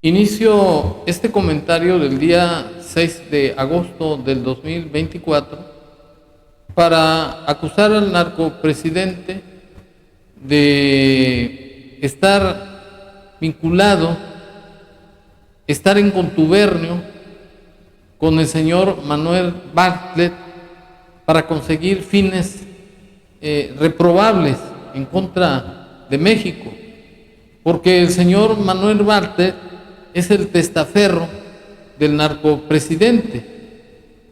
Inicio este comentario del día 6 de agosto del 2024 para acusar al narcopresidente de estar vinculado, estar en contubernio con el señor Manuel Bartlett para conseguir fines reprobables en contra de México, porque el señor Manuel Bartlett es el testaferro del narcopresidente.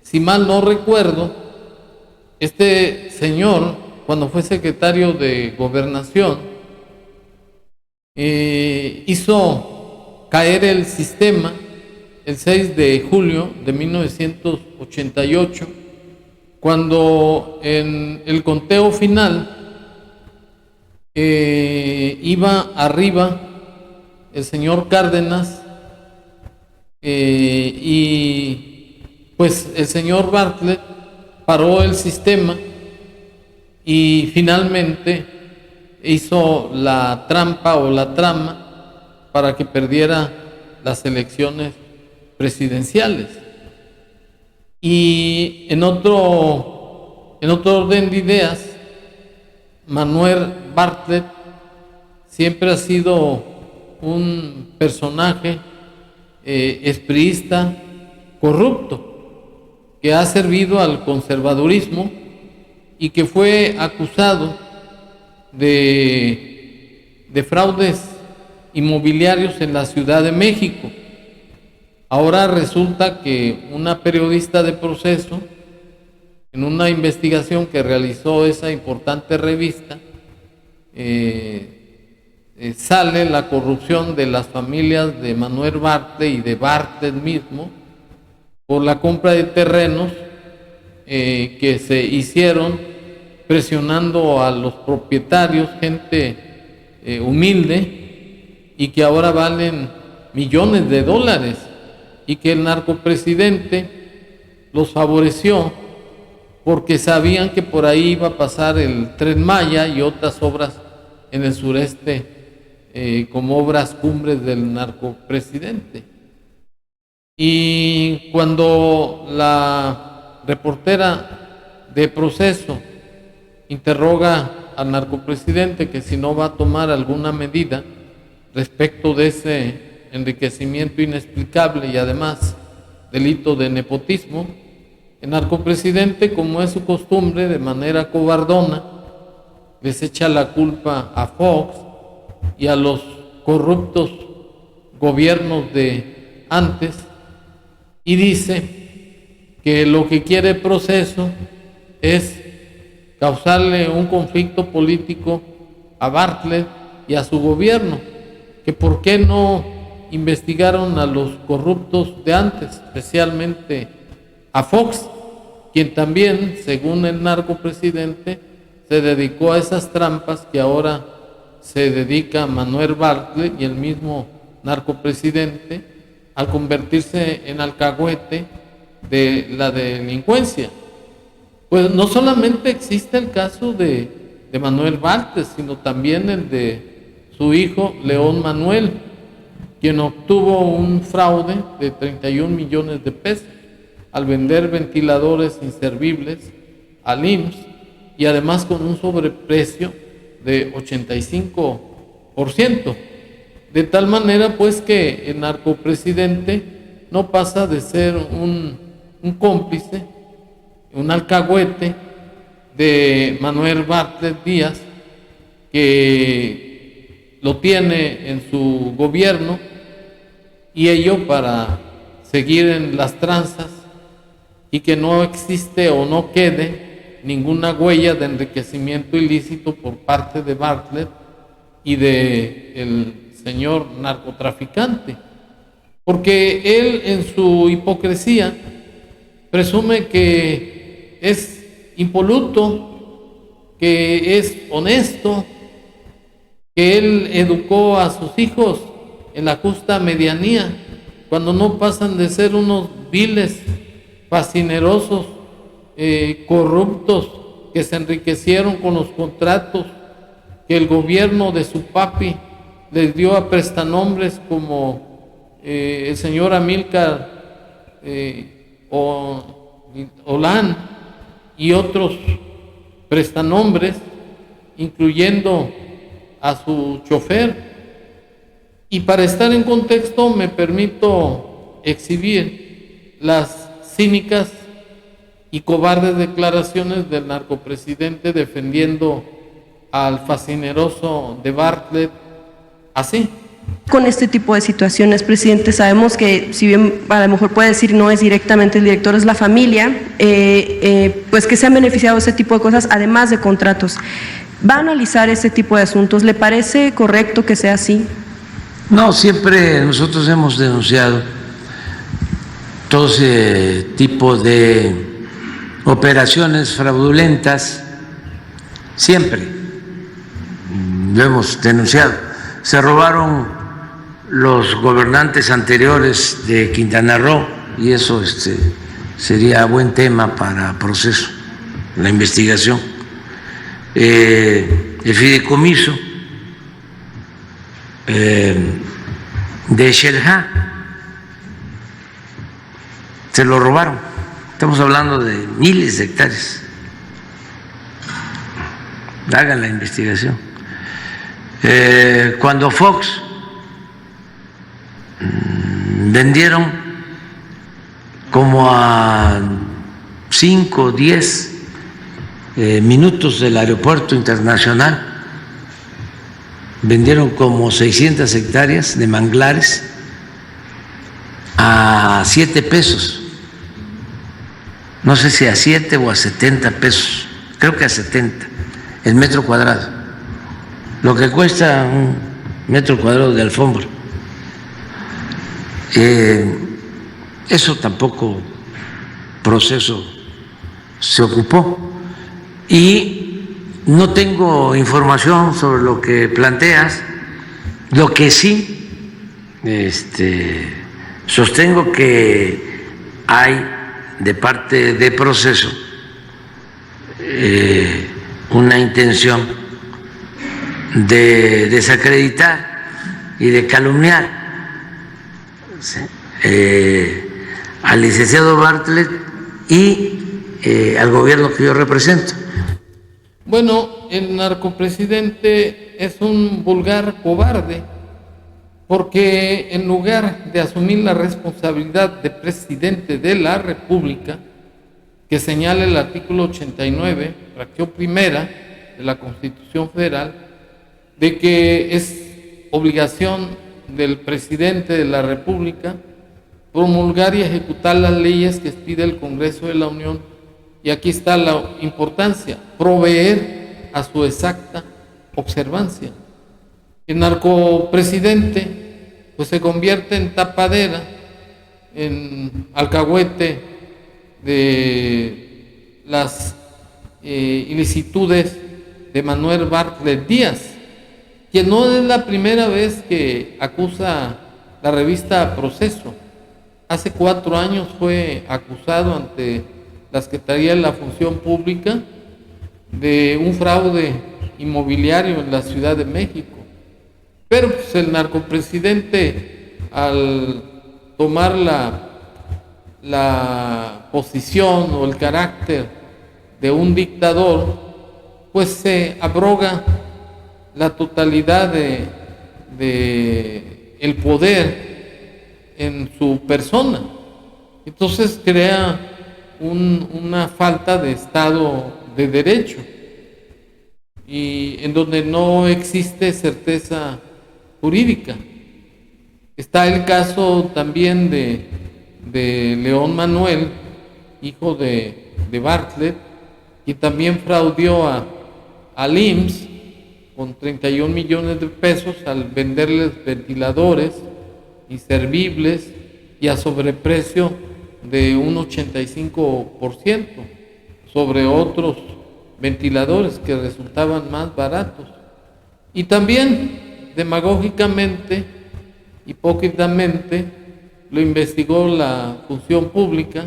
Si mal no recuerdo, este señor, cuando fue secretario de Gobernación, hizo caer el sistema el 6 de julio de 1988, cuando en el conteo final iba arriba el señor Cárdenas, y pues el señor Bartlett paró el sistema y finalmente hizo la trampa o la trama para que perdiera las elecciones presidenciales. Y en otro orden de ideas, Manuel Bartlett siempre ha sido un personaje expriista corrupto que ha servido al conservadurismo y que fue acusado de fraudes inmobiliarios en la Ciudad de México. Ahora resulta que una periodista de Proceso, en una investigación que realizó esa importante revista, sale la corrupción de las familias de Manuel Bartlett y de Bartlett mismo por la compra de terrenos que se hicieron presionando a los propietarios, gente humilde, y que ahora valen millones de dólares, y que el narcopresidente los favoreció porque sabían que por ahí iba a pasar el Tren Maya y otras obras en el sureste, como obras cumbres del narcopresidente. Y cuando la reportera de Proceso interroga al narcopresidente que si no va a tomar alguna medida respecto de ese enriquecimiento inexplicable y además delito de nepotismo, el narcopresidente, como es su costumbre, de manera cobardona, les echa la culpa a Fox y a los corruptos gobiernos de antes, y dice que lo que quiere Proceso es causarle un conflicto político a Bartlett y a su gobierno, que por qué no investigaron a los corruptos de antes, especialmente a Fox, quien también, según el narcopresidente, se dedicó a esas trampas que ahora se dedica Manuel Bartlett y el mismo narcopresidente al convertirse en alcahuete de la delincuencia. Pues no solamente existe el caso de Manuel Bartlett, sino también el de su hijo León Manuel, quien obtuvo un fraude de 31 millones de pesos al vender ventiladores inservibles al IMSS, y además con un sobreprecio de 85%. De tal manera pues que el narcopresidente no pasa de ser un cómplice, un alcahuete de Manuel Bartlett Díaz, que lo tiene en su gobierno, y ello para seguir en las tranzas y que no existe o no quede ninguna huella de enriquecimiento ilícito por parte de Bartlett y del señor narcotraficante, porque él en su hipocresía presume que es impoluto, que es honesto, que él educó a sus hijos en la justa medianía, cuando no pasan de ser unos viles, fascinerosos, corruptos, que se enriquecieron con los contratos que el gobierno de su papi les dio a prestanombres como el señor Amílcar Olán y otros prestanombres, incluyendo a su chofer. Y para estar en contexto me permito exhibir las cínicas y cobardes declaraciones del narcopresidente defendiendo al fascineroso de Bartlett así. Con este tipo de situaciones, presidente, sabemos que si bien a lo mejor puede decir no es directamente el director, es la familia, pues que se han beneficiado de ese tipo de cosas, además de contratos. ¿Va a analizar ese tipo de asuntos? ¿Le parece correcto que sea así? No, siempre nosotros hemos denunciado todo ese tipo de operaciones fraudulentas, siempre lo hemos denunciado. Se robaron los gobernantes anteriores de Quintana Roo y eso sería buen tema para proceso, la investigación. El fideicomiso de Xel-Há se lo robaron. Estamos hablando de miles de hectáreas. Hagan la investigación. Cuando Fox vendieron como a 5 o 10 minutos del aeropuerto internacional, vendieron como 600 hectáreas de manglares a 7 pesos. No sé si a 7 o a 70 pesos, creo que a 70 el metro cuadrado, lo que cuesta un metro cuadrado de alfombra. Eso tampoco proceso se ocupó y no tengo información sobre lo que planteas. Lo que sí sostengo que hay de parte de proceso una intención de desacreditar y de calumniar al licenciado Bartlett y al gobierno que yo represento. Bueno, el narcopresidente es un vulgar cobarde, porque en lugar de asumir la responsabilidad de presidente de la República, que señala el artículo 89, fracción primera de la Constitución Federal, de que es obligación del presidente de la República promulgar y ejecutar las leyes que expide el Congreso de la Unión, y aquí está la importancia, proveer a su exacta observancia. El narcopresidente pues se convierte en tapadera, en alcahuete de las ilicitudes de Manuel Bartlett Díaz, que no es la primera vez que acusa la revista Proceso. Hace 4 años fue acusado ante la Secretaría de la Función Pública de un fraude inmobiliario en la Ciudad de México. Pero pues, el narcopresidente, al tomar la posición o el carácter de un dictador, pues se abroga la totalidad de el poder en su persona. Entonces crea una falta de Estado de Derecho, y en donde no existe certeza jurídica. Está el caso también de León Manuel, hijo de Bartlett, y también fraudió al IMSS con 31 millones de pesos al venderles ventiladores inservibles y a sobreprecio de un 85% sobre otros ventiladores que resultaban más baratos. Y también demagógicamente, hipócritamente, lo investigó la Función Pública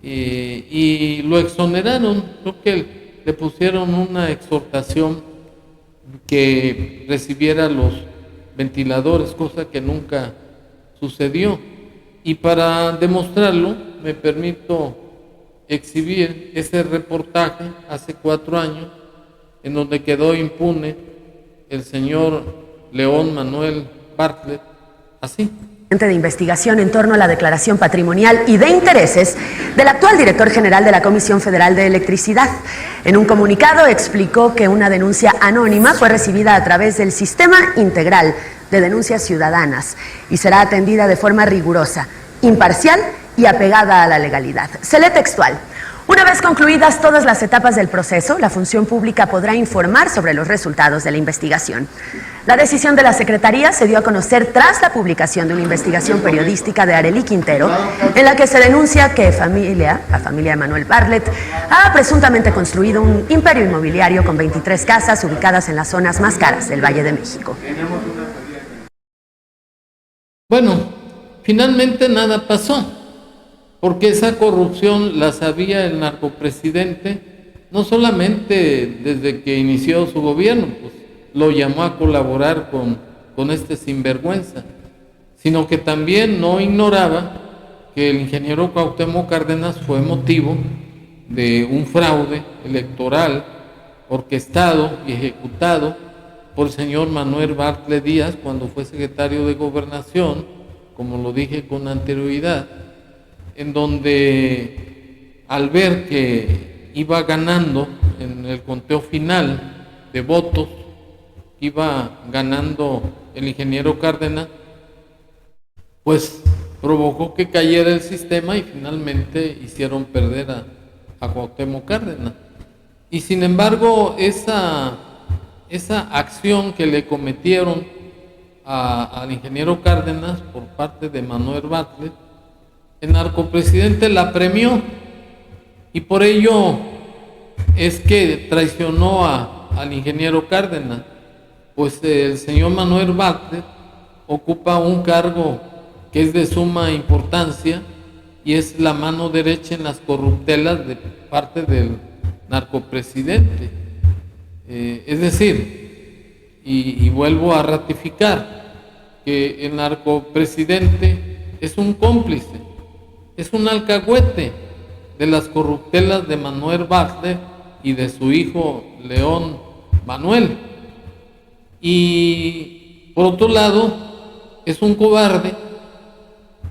y lo exoneraron. Creo que le pusieron una exhortación que recibiera los ventiladores, cosa que nunca sucedió. Y para demostrarlo, me permito exhibir ese reportaje hace 4 años, en donde quedó impune el señor León Manuel Bartlett, así. De investigación en torno a la declaración patrimonial y de intereses del actual director general de la Comisión Federal de Electricidad. En un comunicado explicó que una denuncia anónima fue recibida a través del Sistema Integral de Denuncias Ciudadanas y será atendida de forma rigurosa, imparcial y apegada a la legalidad. Se lee textual. Una vez concluidas todas las etapas del proceso, la función pública podrá informar sobre los resultados de la investigación. La decisión de la Secretaría se dio a conocer tras la publicación de una investigación periodística de Arely Quintero, en la que se denuncia que la familia de Manuel Bartlett, ha presuntamente construido un imperio inmobiliario con 23 casas ubicadas en las zonas más caras del Valle de México. Bueno, finalmente nada pasó, porque esa corrupción la sabía el narcopresidente, no solamente desde que inició su gobierno, pues lo llamó a colaborar con este sinvergüenza, sino que también no ignoraba que el ingeniero Cuauhtémoc Cárdenas fue motivo de un fraude electoral orquestado y ejecutado por el señor Manuel Bartlett Díaz cuando fue secretario de Gobernación, como lo dije con anterioridad, en donde al ver que iba ganando en el conteo final de votos, iba ganando el ingeniero Cárdenas, pues provocó que cayera el sistema y finalmente hicieron perder a Cuauhtémoc Cárdenas. Y sin embargo, esa acción que le cometieron al ingeniero Cárdenas por parte de Manuel Bartlett, el narcopresidente la premió, y por ello es que traicionó al ingeniero Cárdenas, pues el señor Manuel Bartlett ocupa un cargo que es de suma importancia y es la mano derecha en las corruptelas de parte del narcopresidente. Es decir, y vuelvo a ratificar que el narcopresidente es un cómplice, es un alcahuete de las corruptelas de Manuel Bartlett y de su hijo León Manuel. Y por otro lado, es un cobarde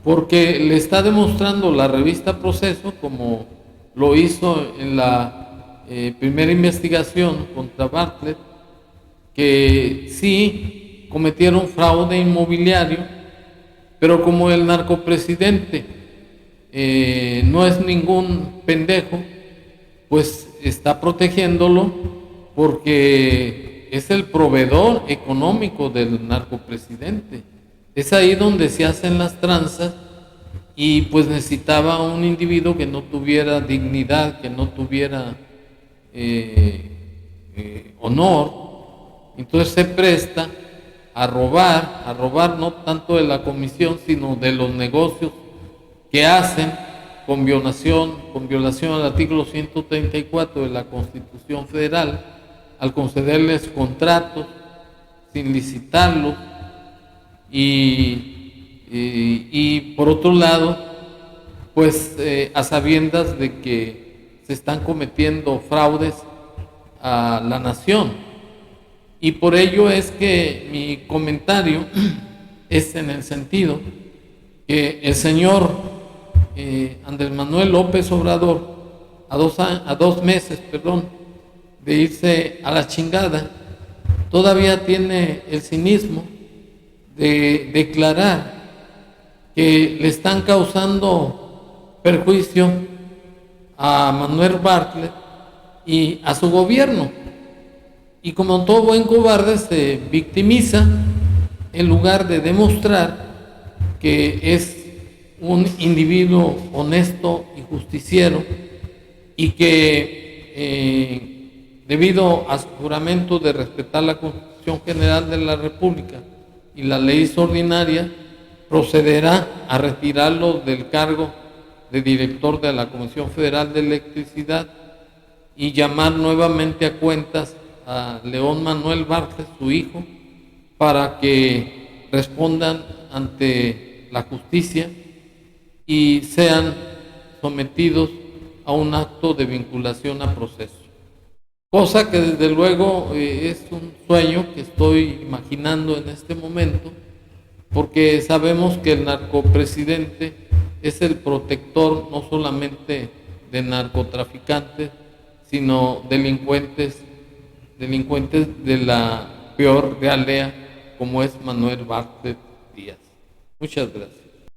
porque le está demostrando la revista Proceso, como lo hizo en la primera investigación contra Bartlett, que sí cometieron fraude inmobiliario, pero como el narcopresidente no es ningún pendejo, pues está protegiéndolo porque es el proveedor económico del narcopresidente. Es ahí donde se hacen las tranzas y pues necesitaba un individuo que no tuviera dignidad, que no tuviera honor. Entonces se presta a robar no tanto de la comisión, sino de los negocios que hacen con violación al artículo 134 de la Constitución Federal, al concederles contratos sin licitarlos y por otro lado, pues a sabiendas de que se están cometiendo fraudes a la nación. Y por ello es que mi comentario es en el sentido que el señor Andrés Manuel López Obrador, a 2 meses de irse a la chingada, todavía tiene el cinismo de declarar que le están causando perjuicio a Manuel Bartlett y a su gobierno. Y como todo buen cobarde se victimiza en lugar de demostrar que es un individuo honesto y justiciero y que debido a su juramento de respetar la Constitución General de la República y las leyes ordinarias, procederá a retirarlo del cargo de director de la Comisión Federal de Electricidad y llamar nuevamente a cuentas a León Manuel Bartlett, su hijo, para que respondan ante la justicia y sean sometidos a un acto de vinculación a proceso. Cosa que desde luego es un sueño que estoy imaginando en este momento, porque sabemos que el narcopresidente es el protector no solamente de narcotraficantes, sino delincuentes de la peor realea, como es Manuel Bartlett Díaz. Muchas gracias.